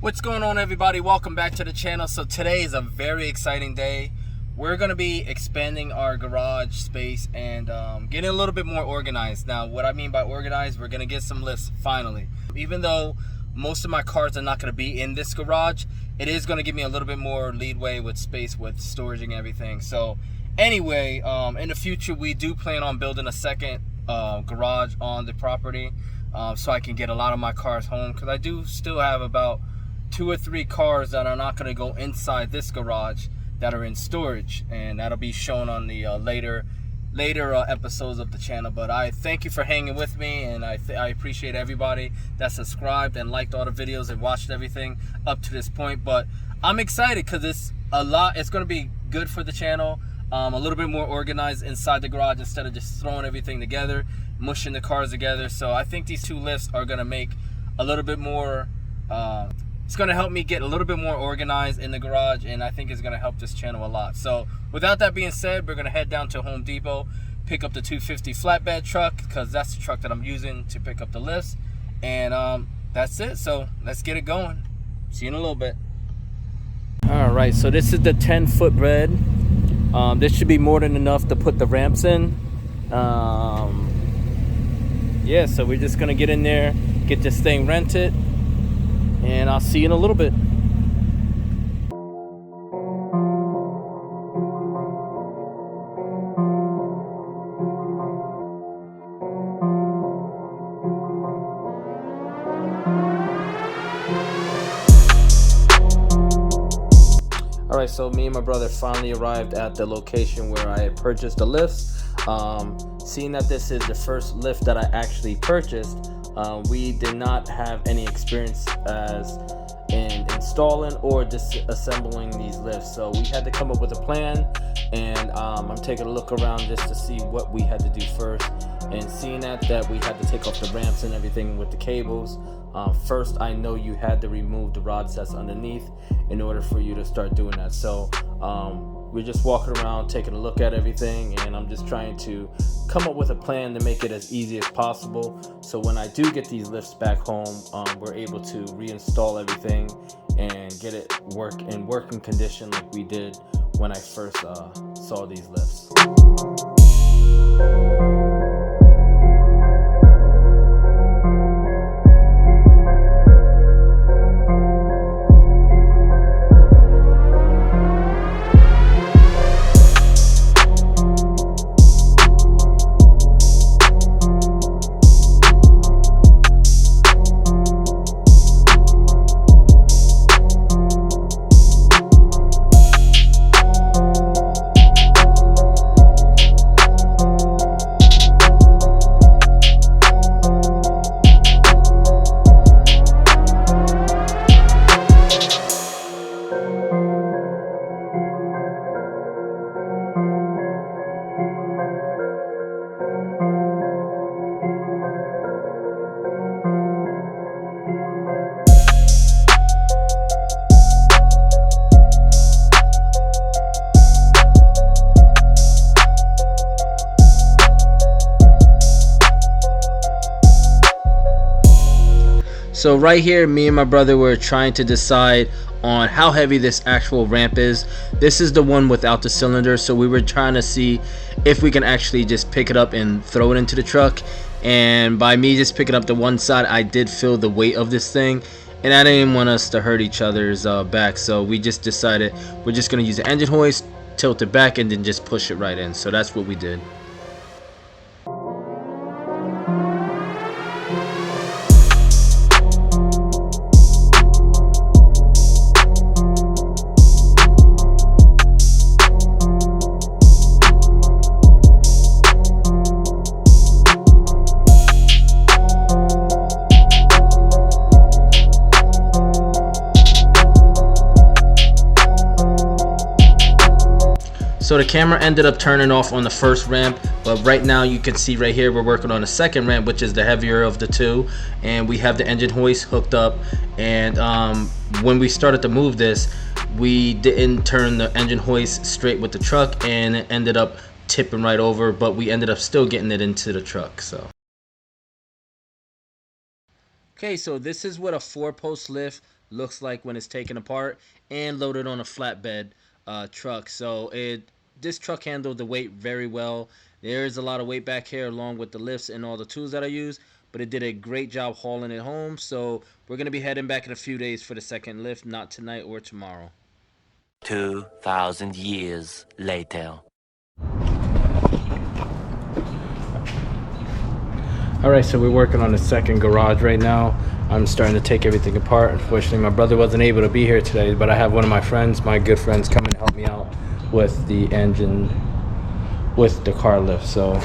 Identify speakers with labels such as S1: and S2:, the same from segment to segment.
S1: What's going on, everybody? Welcome back to the channel. So today is a very exciting day. We're going to be expanding our garage space and getting a little bit more organized. Now, what I mean by organized, we're going to get some lifts finally. Even though most of my cars are not going to be in this garage, it is going to give me a little bit more leeway with space, with storage and everything. So anyway, in the future, we do plan on building a second garage on the property so I can get a lot of my cars home, because I do still have about 2 or 3 cars that are not going to go inside this garage that are in storage, and that'll be shown on the later episodes of the channel. But I thank you for hanging with me, and I appreciate everybody that subscribed and liked all the videos and watched everything up to this point. But I'm excited because it's going to be good for the channel, a little bit more organized inside the garage instead of just throwing everything together, mushing the cars together. So I think these 2 lifts are going to make a little bit more it's going to help me get a little bit more organized in the garage, and I think it's going to help this channel a lot. So without that being said, we're going to head down to Home Depot, pick up the 250 flatbed truck, because that's the truck that I'm using to pick up the lifts. And that's it. So let's get it going. See you in a little bit. All right, so this is the 10-foot bed. This should be more than enough to put the ramps in. Yeah, so we're just going to get in there, get this thing rented, and I'll see you in a little bit. Alright, so me and my brother finally arrived at the location where I had purchased the lifts. Seeing that this is the first lift that I actually purchased, we did not have any experience as in installing or disassembling these lifts, so we had to come up with a plan. And I'm taking a look around just to see what we had to do first, and seeing that we had to take off the ramps and everything with the cables. First, I know you had to remove the rod sets underneath in order for you to start doing that. So we're just walking around taking a look at everything, and I'm just trying to come up with a plan to make it as easy as possible, so when I do get these lifts back home, we're able to reinstall everything and get it in working condition like we did when I first saw these lifts. So right here, me and my brother were trying to decide on how heavy this actual ramp is. This is the one without the cylinder, so we were trying to see if we can actually just pick it up and throw it into the truck. And by me just picking up the one side, I did feel the weight of this thing, and I didn't want us to hurt each other's back, so we just decided we're just going to use the engine hoist, tilt it back, and then just push it right in. So that's what we did. So the camera ended up turning off on the first ramp, but right now you can see right here we're working on the second ramp, which is the heavier of the 2, and we have the engine hoist hooked up. And when we started to move this, we didn't turn the engine hoist straight with the truck, and it ended up tipping right over, but we ended up still getting it into the truck. So Okay, so this is what a 4-post lift looks like when it's taken apart and loaded on a flatbed truck. So this truck handled the weight very well. There's a lot of weight back here along with the lifts and all the tools that I use, but it did a great job hauling it home. So we're going to be heading back in a few days for the second lift, not tonight or tomorrow.
S2: 2,000 years later.
S1: All right, so we're working on the second garage right now. I'm starting to take everything apart. Unfortunately, my brother wasn't able to be here today, but I have one of my friends, my good friends, come and help me out with the engine, with the car lift. So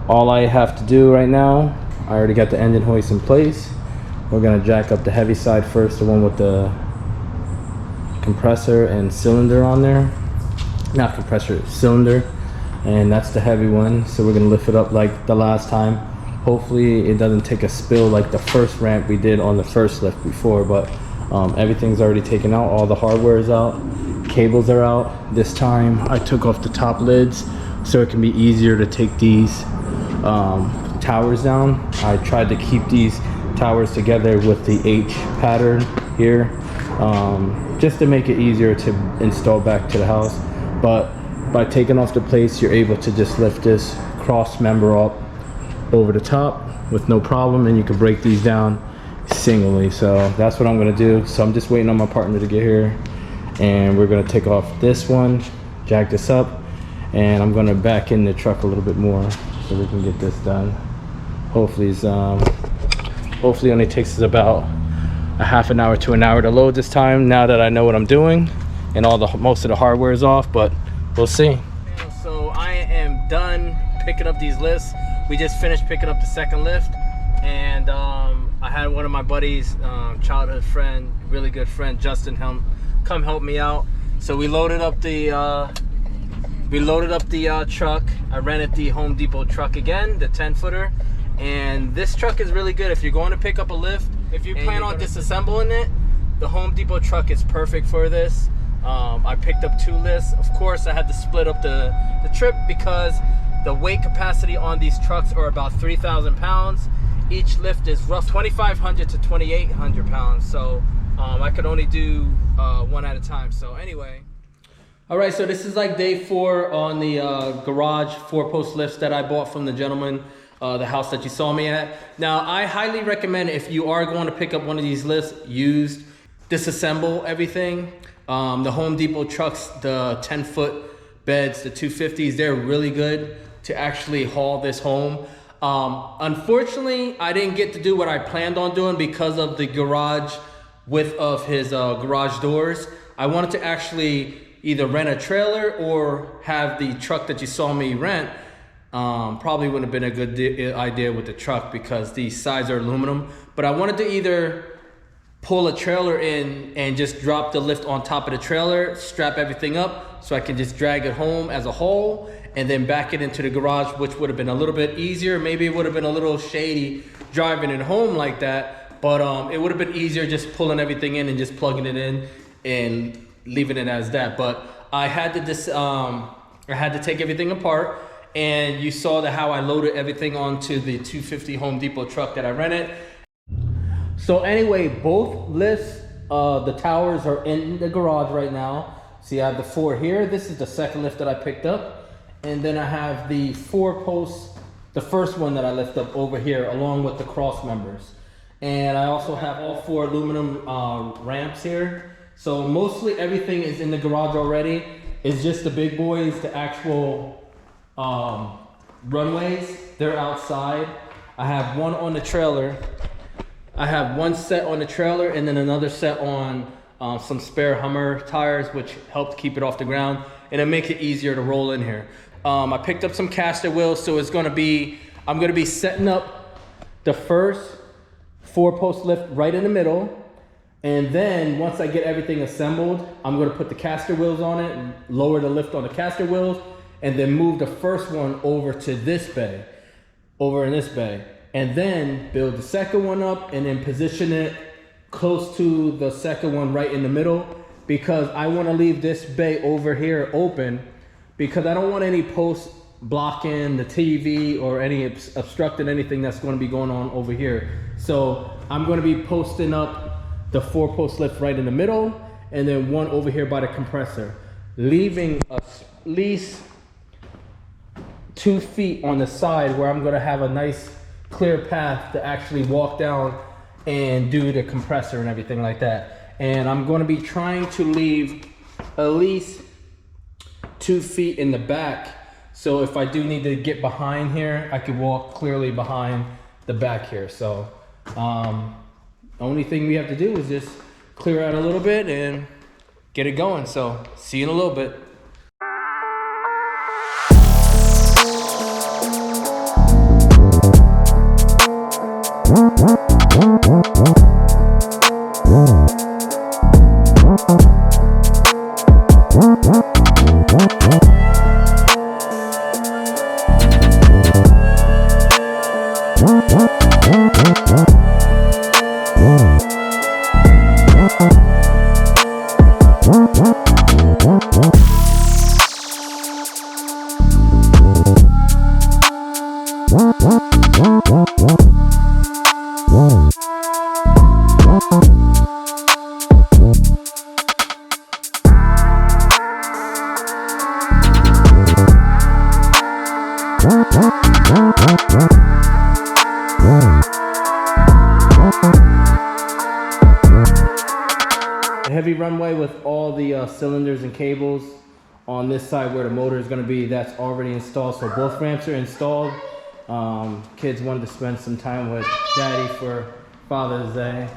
S1: all I have to do right now, I already got the engine hoist in place. We're gonna jack up the heavy side first, the one with the compressor and cylinder on there. Not compressor, cylinder. And that's the heavy one, so we're gonna lift it up like the last time. Hopefully it doesn't take a spill like the first ramp we did on the first lift before, but everything's already taken out. All the hardware is out, cables are out. This time I took off the top lids so it can be easier to take these towers down. I tried to keep these towers together with the H pattern here, just to make it easier to install back to the house. But by taking off the plates, you're able to just lift this cross member up over the top with no problem, and you can break these down singly. So that's what I'm gonna do. So I'm just waiting on my partner to get here, and we're gonna take off this one, jack this up, and I'm gonna back in the truck a little bit more so we can get this done. Hopefully it only takes us about a half an hour to an hour to load this time, now that I know what I'm doing and most of the hardware is off, but we'll see. So I am done picking up these lifts. We just finished picking up the second lift, and I had one of my buddies, childhood friend, really good friend, Justin, come help me out. So we loaded up the truck. I rented the Home Depot truck again, the 10-footer, and this truck is really good if you're going to pick up a lift. If you plan on disassembling it, the Home Depot truck is perfect for this. I picked up 2 lifts. Of course, I had to split up the trip because the weight capacity on these trucks are about 3,000 pounds. Each lift is rough 2,500 to 2,800 pounds. So I could only do one at a time. So anyway. All right, so this is like day 4 on the garage 4-post lifts that I bought from the gentleman, the house that you saw me at. Now, I highly recommend, if you are going to pick up one of these lifts, disassemble everything. The Home Depot trucks, the 10-foot beds, the 250s, they're really good to actually haul this home. Unfortunately, I didn't get to do what I planned on doing because of the garage width of his garage doors. I wanted to actually either rent a trailer or have the truck that you saw me rent. Probably wouldn't have been a good idea with the truck because these sides are aluminum, but I wanted to either pull a trailer in and just drop the lift on top of the trailer, strap everything up so I can just drag it home as a whole, and then back it into the garage, which would have been a little bit easier. Maybe it would have been a little shady driving it home like that, but it would have been easier just pulling everything in and just plugging it in and leaving it as that. But I had to take everything apart, and you saw how I loaded everything onto the 250 Home Depot truck that I rented. So anyway, both lifts, the towers are in the garage right now. See, I have the 4 here. This is the second lift that I picked up. And then I have the 4 posts, the first one that I lift up over here, along with the cross members. And I also have all 4 aluminum ramps here. So mostly everything is in the garage already. It's just the big boys, the actual runways, they're outside. I have one on the trailer. I have one set on the trailer and then another set on some spare Hummer tires, which helped keep it off the ground, and it makes it easier to roll in here. I picked up some caster wheels, so I'm gonna be setting up the first 4-post lift right in the middle, and then once I get everything assembled, I'm gonna put the caster wheels on it and lower the lift on the caster wheels, and then move the first one over to this bay, over in this bay. And then build the second one up and then position it close to the second one right in the middle, because I want to leave this bay over here open because I don't want any posts
S3: blocking the TV or any obstructing anything that's going to be going on over here. So I'm going to be posting up the 4-post lift right in the middle, and then one over here by the compressor, leaving at least 2 feet on the side where I'm going to have a nice clear path to actually walk down and do the compressor and everything like that. And I'm going to be trying to leave at least 2 feet in the back, so if I do need to get behind here, I could walk clearly behind the back here. So only thing we have to do is just clear out a little bit and get it going. So see you in a little bit. Heavy runway with all the cylinders and cables on this side where the motor is going to be, that's already installed. So both ramps are installed. Kids wanted to spend some time with Daddy for Father's Day.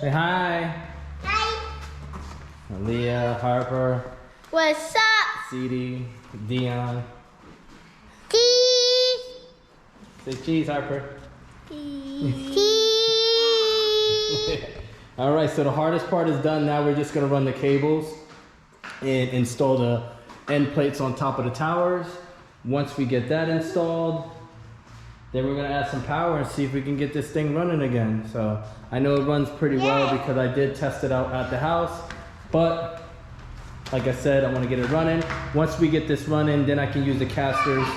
S3: Say hi. Hi. Leah, Harper.
S4: What's up?
S3: CD, Dion.
S4: Cheese.
S3: Say cheese, Harper.
S4: Cheese.
S3: All right, so the hardest part is done. Now we're just gonna run the cables and install the end plates on top of the towers. Once we get that installed, then we're gonna add some power and see if we can get this thing running again. So I know it runs pretty well because I did test it out at the house, but like I said, I wanna get it running. Once we get this running, then I can use the casters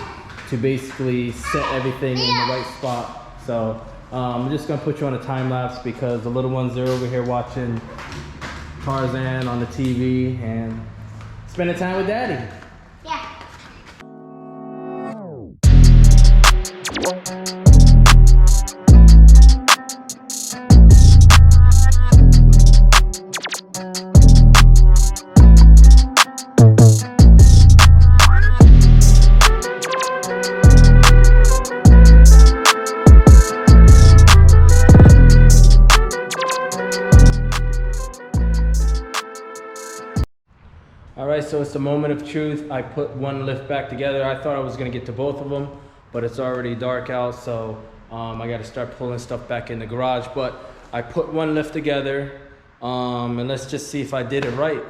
S3: to basically set everything in the right spot. So I'm just gonna put you on a time lapse because the little ones are over here watching Tarzan on the TV and spending time with Daddy.
S4: Yeah.
S3: Alright, so it's the moment of truth. I put one lift back together. I thought I was gonna get to both of them, but it's already dark out, so I gotta start pulling stuff back in the garage. But I put one lift together, and let's just see if I did it right.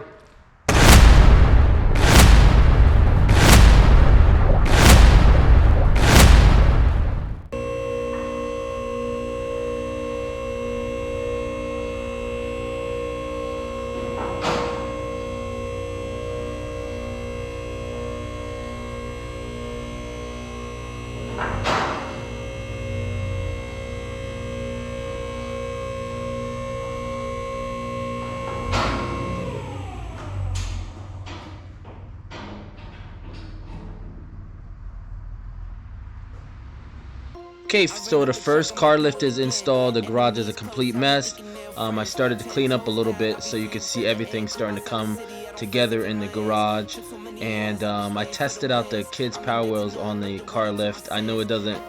S3: Okay, so the first car lift is installed. The garage is a complete mess. I started to clean up a little bit so you can see everything starting to come together in the garage. And I tested out the kids' power wheels on the car lift. I know it doesn't,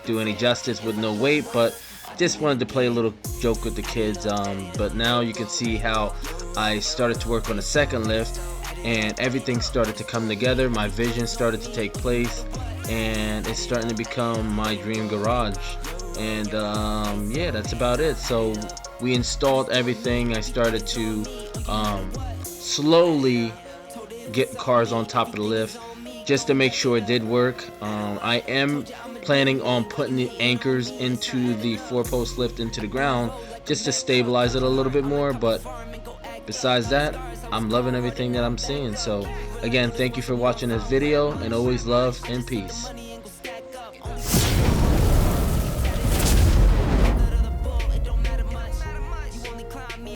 S3: do any justice with no weight, but just wanted to play a little joke with the kids. But now you can see how I started to work on the second lift and everything started to come together. My vision started to take place. And it's starting to become my dream garage. And yeah, that's about it. So we installed everything. I started to slowly get cars on top of the lift just to make sure it did work. I am planning on putting the anchors into the 4-post lift into the ground just to stabilize it a little bit more, but
S1: besides that, I'm loving everything that I'm seeing. So again, thank you for watching this video, and always love and peace.